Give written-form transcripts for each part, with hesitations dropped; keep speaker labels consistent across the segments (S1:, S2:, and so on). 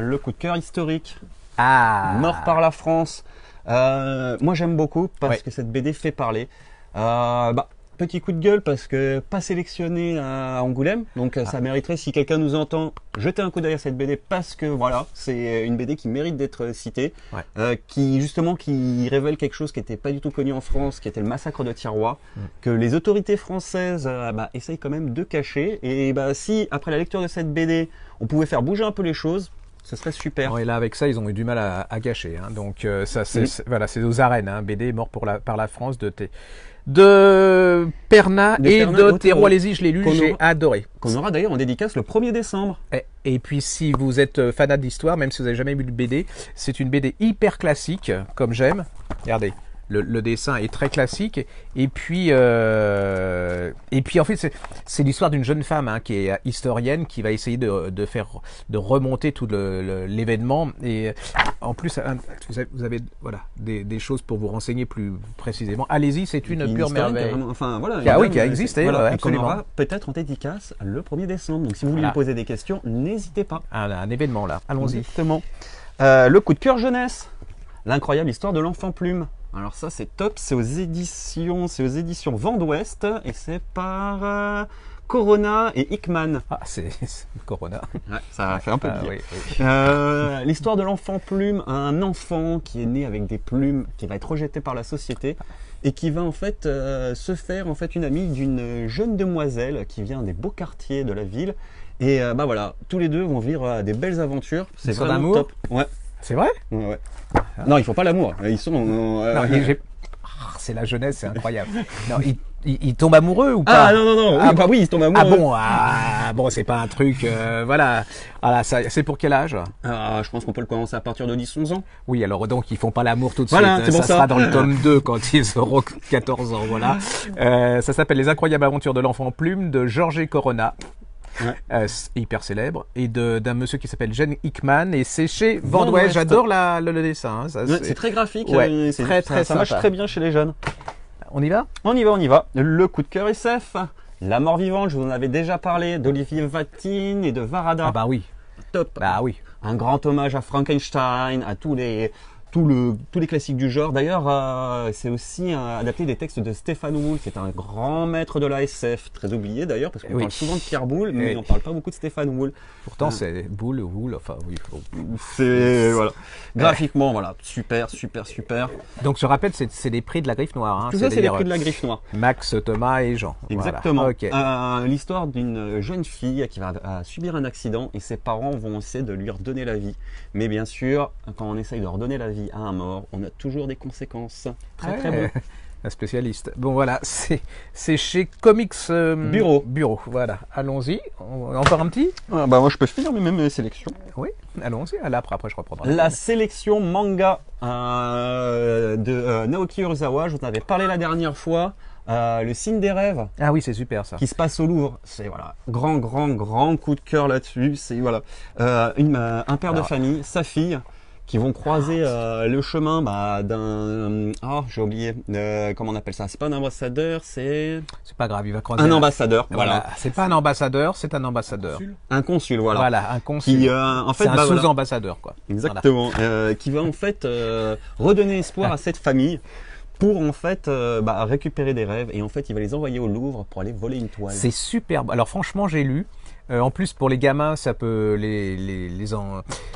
S1: le coup de cœur historique.
S2: Ah,
S1: Mort par la France. Moi j'aime beaucoup parce que cette BD fait parler. Petit coup de gueule parce que pas sélectionné à Angoulême, donc ça mériterait, si quelqu'un nous entend, jeter un coup d'œil à cette BD parce que voilà, c'est une BD qui mérite d'être citée, qui justement qui révèle quelque chose qui n'était pas du tout connu en France, qui était le massacre de Thiaroye, que les autorités françaises essayent quand même de cacher. Et si après la lecture de cette BD, on pouvait faire bouger un peu les choses, ce serait super.
S2: Et là, avec ça, ils ont eu du mal à cacher. Hein. Donc, ça, voilà, c'est aux arènes. Hein. BD mort par la France de Perna et de Thérault. Allez-y, je l'ai lu, j'ai adoré.
S1: Qu'on aura d'ailleurs en dédicace le 1er décembre.
S2: Et puis, si vous êtes fanat d'histoire, même si vous n'avez jamais lu de BD, c'est une BD hyper classique, comme j'aime. Regardez. Le dessin est très classique et puis en fait c'est l'histoire d'une jeune femme qui est historienne qui va essayer de remonter tout l'événement et en plus vous avez voilà des choses pour vous renseigner plus précisément. Allez-y, c'est une pure merveille.
S1: Enfin voilà,
S2: qui a existé,
S1: voilà, et qu'on aura peut-être en dédicace le 1er décembre. Donc si vous voulez me poser des questions, n'hésitez pas.
S2: Un événement là. Allons-y.
S1: Exactement. Le coup de cœur jeunesse. L'incroyable histoire de l'enfant plume. Alors ça c'est top, c'est aux éditions Vent d'Ouest et c'est par Corona et Hickman.
S2: Ah c'est Corona.
S1: Ouais, ça fait un peu l'histoire de l'enfant plume, un enfant qui est né avec des plumes, qui va être rejeté par la société et qui va en fait se faire en fait une amie d'une jeune demoiselle qui vient des beaux quartiers de la ville et voilà, tous les deux vont vivre des belles aventures. C'est vraiment top. Ouais.
S2: C'est vrai?
S1: Ouais. Non, ils font pas l'amour. Ils sont.
S2: C'est la jeunesse, c'est incroyable. Non, ils tombent amoureux ou pas?
S1: Ah non. Oui, ils tombent amoureux.
S2: Bon, c'est pas un truc. Voilà. C'est pour quel âge?
S1: Je pense qu'on peut le commencer à partir de 10-11 ans.
S2: Oui, alors donc ils font pas l'amour tout de
S1: suite.
S2: Ça sera dans le tome 2 quand ils auront 14 ans. Voilà. Ça s'appelle Les incroyables aventures de l'enfant plume de Georges Corona. Hyper célèbre, et d'un monsieur qui s'appelle Jen Hickman, et c'est chez Vent d'Ouest. J'adore le dessin. Hein,
S1: c'est très graphique,
S2: ça
S1: marche très bien chez les jeunes.
S2: On y va?
S1: On y va. Le coup de cœur SF, La mort vivante, je vous en avais déjà parlé, d'Olivier Vatine et de Varada.
S2: Ah bah oui.
S1: Top.
S2: Bah oui.
S1: Un grand hommage à Frankenstein, à tous les classiques du genre. D'ailleurs, c'est aussi adapté des textes de Stéphane Wool, qui est un grand maître de la SF, très oublié d'ailleurs, parce qu'on parle souvent de Pierre Boulle, mais on parle pas beaucoup de Stéphane Wool.
S2: Pourtant, c'est Wool, enfin oui.
S1: C'est voilà. Graphiquement, voilà, super.
S2: Donc, je rappelle, c'est des prix de la Griffe Noire. Hein.
S1: Tout ça, c'est les prix de la Griffe Noire.
S2: Max, Thomas et Jean.
S1: Exactement.
S2: Voilà. Okay.
S1: L'histoire d'une jeune fille qui va subir un accident et ses parents vont essayer de lui redonner la vie. Mais bien sûr, quand on essaye de redonner la vie à un mort, on a toujours des conséquences. Très bon.
S2: Un spécialiste. Bon voilà, c'est chez Comics Bureau. Voilà, allons-y. Encore un petit?
S1: Moi je peux finir mes sélections.
S2: Oui, allons-y. Après je reprendrai.
S1: La sélection manga de Naoki Urasawa, je vous en avais parlé la dernière fois. Le signe des rêves.
S2: Ah oui, c'est super ça.
S1: Qui se passe au Louvre. C'est voilà, grand coup de cœur là-dessus. C'est voilà, un père de famille, sa fille, qui vont croiser le chemin d'un... j'ai oublié, comment on appelle ça? C'est pas un ambassadeur, c'est
S2: pas grave, il va croiser...
S1: Un ambassadeur, voilà.
S2: C'est pas un ambassadeur, c'est un ambassadeur.
S1: Un consul, voilà.
S2: Voilà, un consul. Qui, en fait, c'est un sous-ambassadeur, quoi.
S1: Exactement. Voilà. Qui va en fait redonner espoir à cette famille pour en fait récupérer des rêves, et en fait il va les envoyer au Louvre pour aller voler une toile.
S2: C'est superbe. Alors franchement, j'ai lu. En plus, pour les gamins, ça peut les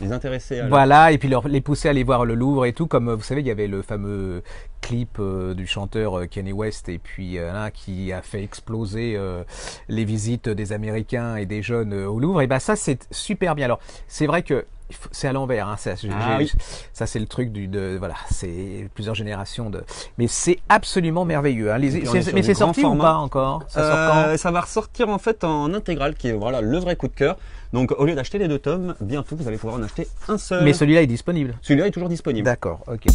S1: intéresser.
S2: Voilà, et puis les pousser à aller voir le Louvre et tout. Comme vous savez, il y avait le fameux clip du chanteur Kanye West, et puis qui a fait exploser les visites des Américains et des jeunes au Louvre. Et ça, c'est super bien. Alors, c'est vrai que c'est à l'envers, hein. Ça c'est le truc voilà, c'est plusieurs générations mais c'est absolument merveilleux, hein. Mais c'est sorti ou pas encore?
S1: Ça va ressortir en fait en intégrale, qui est voilà le vrai coup de cœur. Donc au lieu d'acheter les 2 tomes, bientôt vous allez pouvoir en acheter un seul.
S2: Mais celui-là est disponible?
S1: Celui-là est toujours disponible.
S2: D'accord, ok.